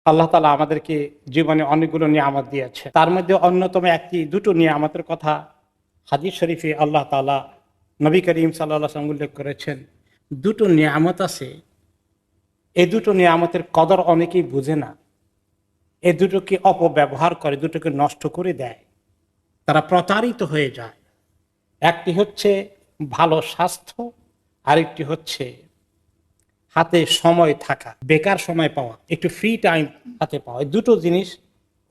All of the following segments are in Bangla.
আল্লাহ তাআলা আমাদেরকে জীবনে অনেকগুলো নিয়ামত দিয়েছে, তার মধ্যে অন্যতম দুটো নিয়ামতের কথা হাদিস শরীফে আল্লাহ তাআলা নবী করিম সাল্লাল্লাহু আলাইহি ওয়াসাল্লাম উল্লেখ করেছেন। দুটো নিয়ামত আছে, এই দুটো নিয়ামতের কদর অনেকেই বুঝে না, এই দুটোকে অপব্যবহার করে, দুটোকে নষ্ট করে দেয়, তারা প্রতারিত হয়ে যায়। একটি হচ্ছে ভালো স্বাস্থ্য, আরেকটি হচ্ছে হাতে সময় থাকা, বেকার সময় পাওয়া, একটু ফ্রি টাইম হাতে পাওয়া। এই দুটো জিনিস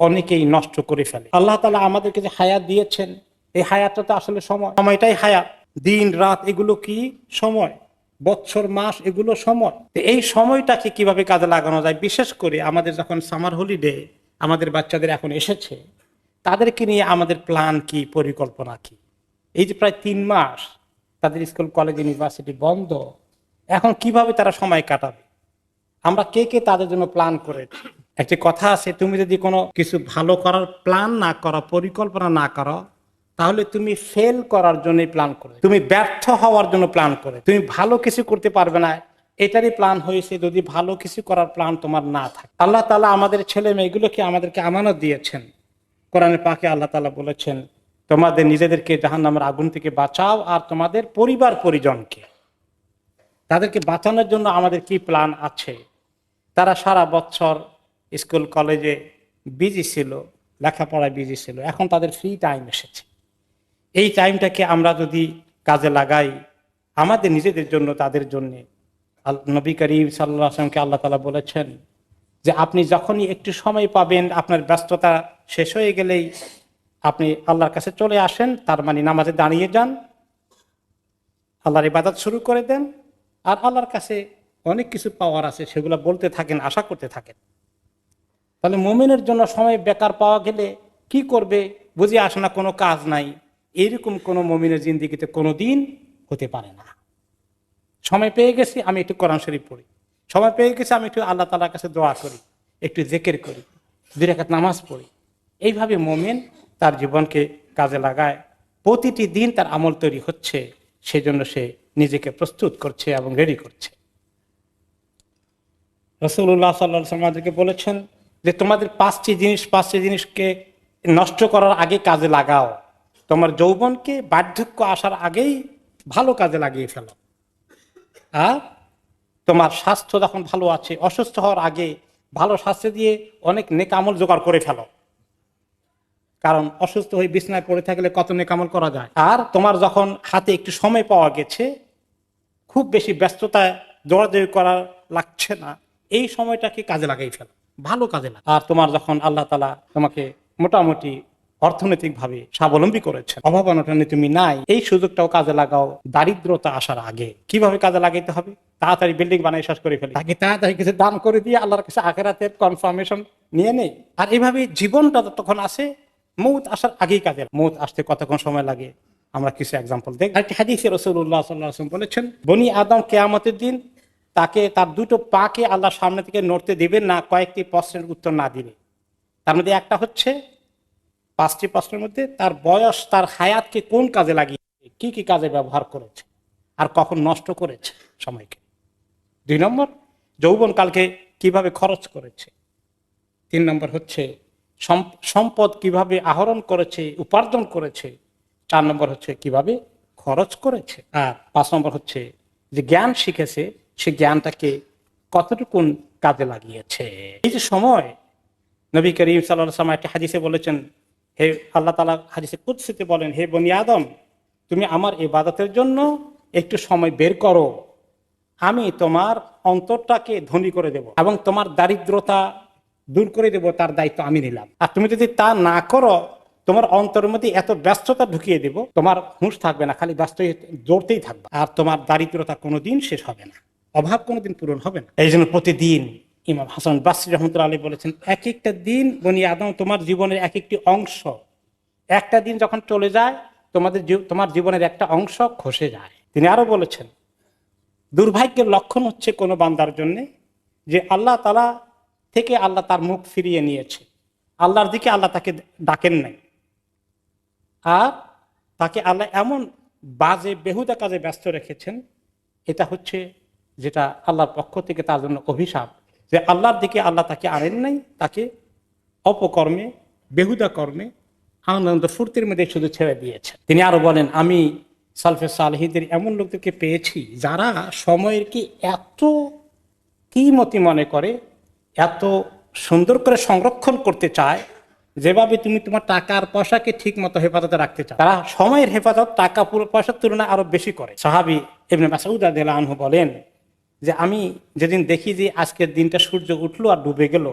অনেকেই নষ্ট করে ফেলে। আল্লাহ তাআলা আমাদেরকে যে হায়াত দিয়েছেন, এই হায়াতটা তো আসলে সময়টাই হায়াত। দিন রাত এগুলো কি সময়, বছর মাস এগুলো সময়। তো এই সময়টাকে কিভাবে কাজে লাগানো যায়, বিশেষ করে আমাদের যখন সামার হলিডে আমাদের বাচ্চাদের এখন এসেছে, তাদেরকে নিয়ে আমাদের প্ল্যান কি, পরিকল্পনা কি। এই যে প্রায় 3 মাস তাদের স্কুল কলেজ ইউনিভার্সিটি বন্ধ, এখন কিভাবে তারা সময় কাটাবে, আমরা কে কে তাদের জন্য প্ল্যান করেছি। একটি কথা আছে, তুমি যদি কোনো কিছু ভালো করার প্ল্যান না করো, পরিকল্পনা না করো, তাহলে তুমি ফেল করার জন্য প্ল্যান করে, তুমি ব্যর্থ হওয়ার জন্য প্ল্যান করে, তুমি ভালো কিছু করতে পারবে না। এটারই প্ল্যান হয়েছে যদি ভালো কিছু করার প্ল্যান তোমার না থাকে। আল্লাহ তাআলা আমাদের ছেলে মেয়েগুলোকে আমাদেরকে আমানত দিয়েছেন। কোরআনে পাকে আল্লাহ তাআলা বলেছেন, তোমাদের নিজেদেরকে জাহান্নামের আগুন থেকে বাঁচাও, আর তোমাদের পরিবার পরিজনকে, তাদেরকে বাঁচানোর জন্য আমাদের কি প্ল্যান আছে। তারা সারা বছর স্কুল কলেজে বিজি ছিল, লেখাপড়ায় বিজি ছিল, এখন তাদের ফ্রি টাইম এসেছে। এই টাইমটাকে আমরা যদি কাজে লাগাই আমাদের নিজেদের জন্য, তাদের জন্য, নবী করিম সাল্লাল্লাহু আলাইহি ওয়াসাল্লামকে আল্লাহ তাআলা বলেছেন যে আপনি যখনই একটু সময় পাবেন, আপনার ব্যস্ততা শেষ হয়ে গেলেই আপনি আল্লাহর কাছে চলে আসেন, তার মানে নামাজে দাঁড়িয়ে যান, আল্লাহর ইবাদত শুরু করে দেন, আর আল্লাহর কাছে অনেক কিছু পাওয়ার আছে, সেগুলো বলতে থাকেন, আশা করতে থাকেন। তাহলে মুমিনের জন্য সময় বেকার পাওয়া গেলে কি করবে, বুঝে আসে না, কোনো কাজ নাই, এরকম কোনো মুমিনের জিন্দেগিতে কোনোদিন হতে পারে না। সময় পেয়ে গেছি, আমি একটু কোরআন শরীফ পড়ি, সময় পেয়ে গেছি, আমি একটু আল্লাহ তাআলার কাছে দোয়া করি, একটু জিকির করি, 2 রাকাত নামাজ পড়ি। এইভাবে মুমিন তার জীবনকে কাজে লাগায়, প্রতিটি দিন তার আমল তৈরি হচ্ছে, সেজন্য সে নিজেকে প্রস্তুত করছে এবং রেডি করছে। রাসূলুল্লাহ সাল্লাল্লাহু আলাইহি ওয়াসাল্লাম আমাদেরকে বলেছেন যে তোমাদের 5টি জিনিসকে নষ্ট করার আগে কাজে লাগাও। তোমার যৌবনকে বার্ধক্য আসার আগেই ভালো কাজে লাগিয়ে ফেলো, আর তোমার স্বাস্থ্য যখন ভালো আছে, অসুস্থ হওয়ার আগে ভালো স্বাস্থ্য দিয়ে অনেক নেক আমল জোগাড় করে ফেলো, কারণ অসুস্থ হয়ে বিছানায় পড়ে থাকলে কত নেক আমল করা যায়। আর তোমার যখন হাতে একটু সময় পাওয়া গেছে, খুব বেশি ব্যস্ততায় দৌড়াদৌড়ি করা লাগছে না, এই সময়টাকে কাজে লাগাই ফেলো, ভালো কাজে লাগে। আর তোমার যখন আল্লাহ তাআলা তোমাকে মোটামুটি অর্থনৈতিকভাবে স্বাবলম্বী করেছেন, অভাব অনটনে তুমি নাই, এই সুযোগটাও কাজে লাগাও দারিদ্রতা আসার আগে। কিভাবে কাজে লাগাইতে হবে, তাড়াতাড়ি বিল্ডিং বানাই শেষ করে ফেলি, তাকে তাড়াতাড়ি কিছু দান করে দিয়ে আল্লাহর কাছে আখিরাতের কনফার্মেশন নিয়ে নেই। আর এইভাবে জীবনটা তখন আসে, মৌত আসার আগেই কাজে। মৌত আসতে কতক্ষণ সময় লাগে আমরা কিছু এক্সাম্পল দেখি। আরেকটি হাদিসে রাসূলুল্লাহ সাল্লাল্লাহু আলাইহি ওয়াসাল্লাম বলেছেন, বনি আদম কিয়ামতের দিন তাকে তার 2টো পাকে আল্লাহ সামনে থেকে নড়তে দিবেন না কয়েকটি প্রশ্নের উত্তর না দিলে। তার মধ্যে একটা হচ্ছে, 5টি প্রশ্নের মধ্যে তার বয়স, তার হায়াতকে কোন কাজে লাগিয়েছে, কি কি কাজে ব্যবহার করেছে, আর কখন নষ্ট করেছে সময়কে। 2 নম্বর, যৌবনকালকে কিভাবে খরচ করেছে। 3 নম্বর হচ্ছে সম্পদ কিভাবে আহরণ করেছে, উপার্জন করেছে। 4 নম্বর হচ্ছে কিভাবে খরচ করেছে। আর 5 নম্বর হচ্ছে যে জ্ঞান শিখেছে, সে জ্ঞানটাকে কতটুকুন কাজে লাগিয়েছে। এই যে সময়, নবী করিম সাল্লাল্লাহু আলাইহি ওয়াসাল্লাম একটা হাদিসে বলেছেন, হে আল্লাহ তাআলা হাদিসে কুদসিতে বলেন, হে বনি আদম, তুমি আমার ইবাদতের জন্য একটু সময় বের করো, আমি তোমার অন্তরটাকে ধনী করে দেব এবং তোমার দারিদ্রতা দূর করে দেব, তার দায়িত্ব আমি নিলাম। আর তুমি যদি তা না করো, তোমার অন্তরের মধ্যে এত ব্যস্ততা ঢুকিয়ে দেব, তোমার হুঁশ থাকবে না, খালি ব্যস্ত দৌড়তেই থাকবে, আর তোমার দারিদ্রতা কোনোদিন শেষ হবে না, অভাব কোনোদিন পূরণ হবে না। এই জন্য প্রতিদিন ইমাম হাসান বাসরী রাহমাতুল্লাহ আলাইহি বলেছেন, এক একটা দিন বনি আদম তোমার জীবনের এক একটি অংশ, একটা দিন যখন চলে যায় তোমার জীবনের একটা অংশ খসে যায়। তিনি আরো বলেছেন, দুর্ভাগ্যের লক্ষণ হচ্ছে কোনো বান্দার জন্য যে আল্লাহ তাআলা থেকে আল্লাহ তার মুখ ফিরিয়ে নিয়েছে, আল্লাহর দিকে আল্লাহ তাকে ডাকেন নাই, আর তাকে আল্লাহ এমন বাজে বেহুদা কাজে ব্যস্ত রেখেছেন, এটা হচ্ছে যেটা আল্লাহর পক্ষ থেকে তার জন্য অভিশাপ, যে আল্লাহর দিকে আল্লাহ তাকে আনেন নাই, তাকে অপকর্মে, বেহুদা কর্মে, আনন্দ ফুর্তির মধ্যে শুধু ছেড়ে দিয়েছে। তিনি আরো বলেন, আমি সালফে সালেহীদের এমন লোকদেরকে পেয়েছি যারা সময়ের কি এত কিমতি মনে করে, এত সুন্দর করে সংরক্ষণ করতে চায়, যেভাবে তুমি তোমার টাকা আর পয়সাকে ঠিক মতো হেফাজতে রাখতে চাও, তারা সময়ের হেফাজত টাকা পুরো পয়সার তুলনায় আরো বেশি করে। সাহাবী ইবনে মাসউদ রাদিয়াল্লাহু আনহু বলেন যে আমি যেদিন দেখি যে আজকের দিনটা সূর্য উঠলো আর ডুবে গেল,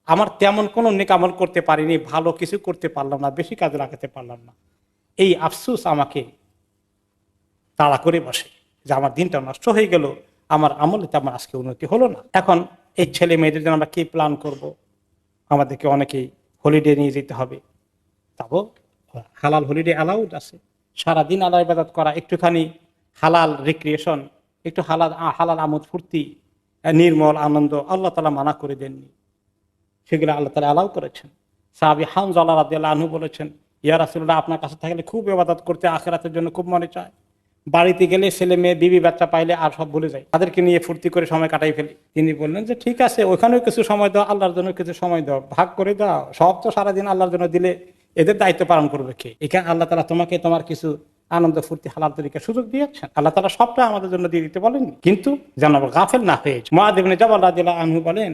আমার তেমন কোনো নেক আমল করতে পারিনি, ভালো কিছু করতে পারলাম না, বেশি কাজে লাগাতে পারলাম না, এই আফসোস আমাকে তাড়া করে বসে যে আমার দিনটা নষ্ট হয়ে গেল, আমার আমলে তেমন আজকে উন্নতি হলো না। এখন এই ছেলে মেয়েদের জন্য আমরা কি প্ল্যান করব? আমাদেরকে অনেকেই হলিডে নিয়ে যেতে হবে, তাও হালাল হলিডে অ্যালাউড আছে, সারাদিন আল্লাহ ইবাদত করা, একটুখানি হালাল রিক্রিয়েশন, একটু হালাল হালাল আমোদ ফুর্তি, নির্মল আনন্দ আল্লাহ তাআলা মানা করে দেননি, সেগুলো আল্লাহ তাআলা অ্যালাউ করেছেন। সাহাবী হানজালা রাদিয়াল্লাহু আনহু বলেছেন, ইয়া রাসূলুল্লাহ, আপনার কাছে থাকলে খুব ইবাদত করতে, আখিরাতের জন্য খুব মনে চায়, বাড়িতে গেলে ছেলে মেয়ে বিবি বাচ্চা পাইলে আর সব ভুলে যায়, তাদেরকে নিয়ে ফুর্তি করে সময় কাটাই ফেলি। তিনি বললেন যে ঠিক আছে, ওখানেও কিছু সময় দাও, আল্লাহর জন্য কিছু সময় দাও, ভাগ করে দাও, সব তো সারাদিন আল্লাহর জন্য দিলে এদের দায়িত্ব পালন করবে কে? এখানে আল্লাহ তাআলা তোমাকে তোমার কিছু আনন্দ ফুর্তি হালাল তরিকা সুযোগ দিয়েছেন, আল্লাহ তাআলা সবটা আমাদের জন্য দিয়ে দিতে বলেননি, কিন্তু যেন গাফেল না হয়ে যায়। মুআয ইবনে জাবাল রাদিয়াল্লাহু আনহু বলেন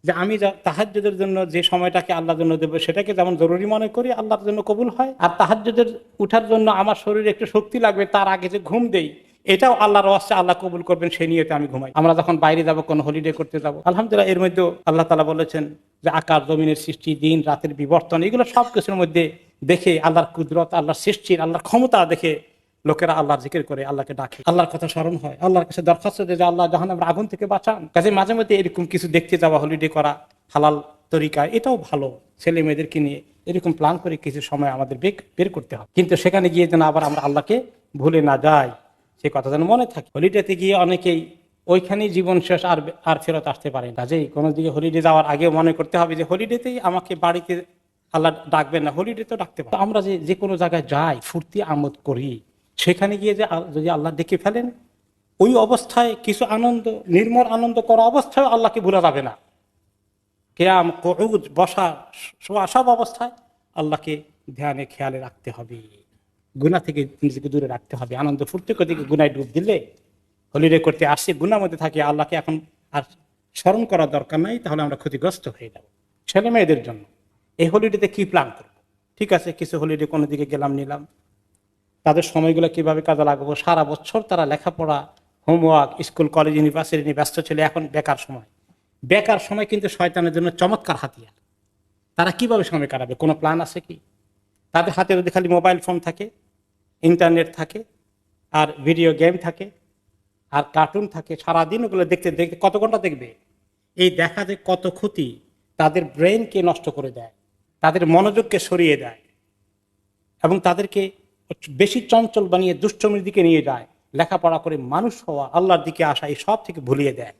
যে আমি তাহাজ্জুদের জন্য যে সময়টাকে আল্লাহর জন্য দেবো, সেটাকে যেমন জরুরি মনে করি, আল্লাহর জন্য কবুল হয়। আর তাহাজ্জুদের উঠার জন্য আমার শরীরে একটু শক্তি লাগবে, তার আগে যে ঘুম দেই, এটাও আল্লাহর ওয়াস্তে আল্লাহ কবুল করবেন, সেই নিয়তে আমি ঘুমাই। আমরা যখন বাইরে যাব, কোনো হলিডে করতে যাব, আলহামদুলিল্লাহ, এর মধ্যে আল্লাহ তাআলা বলেছেন যে আকাশ জমিনের সৃষ্টি, দিন রাতের বিবর্তন, এগুলো সব কিছুর মধ্যে দেখে আল্লাহর কুদরত, আল্লাহর সৃষ্টির, আল্লাহর ক্ষমতা দেখে লোকেরা আল্লাহর জিকির করে, আল্লাহকে ডাকে, আল্লাহর কথা স্মরণ হয়, আল্লাহর কাছে দরখাস্ত দেয় যে আল্লাহ জাহান্নামের আগুন থেকে বাঁচান। কাজে মাঝে মধ্যে এরকম কিছু দেখতে যাওয়া, হলিডে করা হালাল তরিকা, এটাও ভালো। ছেলে মেয়েদেরকে নিয়ে এরকম প্ল্যান করে কিছু সময় আমাদের বের করতে হবে, কিন্তু সেখানে গিয়ে যেন আবার আমরা আল্লাহকে ভুলে না যাই, সে কথা যেন মনে থাকে। হলিডেতে গিয়ে অনেকেই ওইখানেই জীবন শেষ, আর ফেরত আসতে পারে। কাজেই কোনো দিকে হলিডে যাওয়ার আগে মনে করতে হবে যে হলিডেতেই আমাকে বাড়িতে আল্লাহ ডাকবেন না, হলিডে তো ডাকতে পারে। আমরা যে কোনো জায়গায় যাই, ফুর্তি আমোদ করি, সেখানে গিয়ে যে যদি আল্লাহ ডেকে ফেলেন, ওই অবস্থায় কিছু আনন্দ, নির্মল আনন্দ করা অবস্থায় আল্লাহকে ভুলা যাবে না। কিয়াম, কুউদ, বসা, শোয়া, সব অবস্থায় আল্লাহকে ধ্যানে খেয়ালে রাখতে হবে, গুনাহ থেকে নিজেকে দূরে রাখতে হবে। আনন্দ ফুর্তি করে দিকে গুনায় ডুব দিলে, হলিডে করতে আসছে গুনার মধ্যে থাকে, আল্লাহকে এখন আর স্মরণ করার দরকার নাই, তাহলে আমরা ক্ষতিগ্রস্ত হয়ে যাব। ছেলে মেয়েদের জন্য এই হলিডেতে কি প্ল্যান করব? ঠিক আছে, কিছু হলিডে কোনো দিকে গেলাম, নিলাম, তাদের সময়গুলো কিভাবে কাজে লাগাবো? সারা বছর তারা লেখাপড়া, হোমওয়ার্ক, স্কুল কলেজ ইউনিভার্সিটি নিয়ে ব্যস্ত ছিল, এখন বেকার সময়। বেকার সময় কিন্তু শয়তানের জন্য চমৎকার হাতিয়ার। তারা কিভাবে সময় কাটাবে? কোনো প্ল্যান আছে কি? তাদের হাতে যদি খালি মোবাইল ফোন থাকে, ইন্টারনেট থাকে, আর ভিডিও গেম থাকে, আর কার্টুন থাকে, সারাদিন ওগুলো দেখতে দেখতে কত ঘন্টা দেখবে? এই দেখা যে কত ক্ষতি, তাদের ব্রেনকে নষ্ট করে দেয়, তাদের মনোযোগকে সরিয়ে দেয়, এবং তাদেরকে বেশি চঞ্চল বানিয়ে দুষ্টমির দিকে নিয়ে যায়। লেখাপড়া করে মানুষ হওয়া, আল্লাহর দিকে আসা, এই সব থেকে ভুলিয়ে দেয়।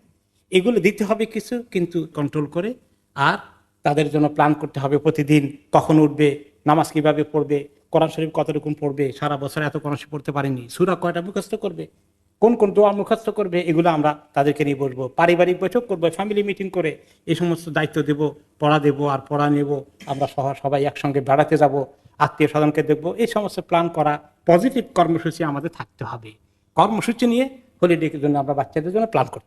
এগুলো দিতে হবে কিছু, কিন্তু কন্ট্রোল করে। আর তাদের জন্য প্ল্যান করতে হবে প্রতিদিন কখন উঠবে, নামাজ কিভাবে পড়বে, কোরআন শরীফ কতটুকু পড়বে, সারা বছর এত কোরআন শরীফ পড়তে পারেনি, সূরা কয়টা মুখস্থ করবে, কোন কোন দোয়া মুখস্থ করবে, এগুলো আমরা তাদেরকে নিয়ে বসবো। পারিবারিক বৈঠক করবো, ফ্যামিলি মিটিং করে এই সমস্ত দায়িত্ব দেব, পড়া দেবো আর পড়া নেব, আমরা সবাই একসঙ্গে বেড়াতে যাব, আত্মীয় স্বজনকে দেখবো। এই সমস্ত প্ল্যান করা, পজিটিভ কর্মসূচি আমাদের থাকতে হবে। কর্মসূচি নিয়ে হলিডের জন্য আমরা বাচ্চাদের জন্য প্ল্যান করতে হবে।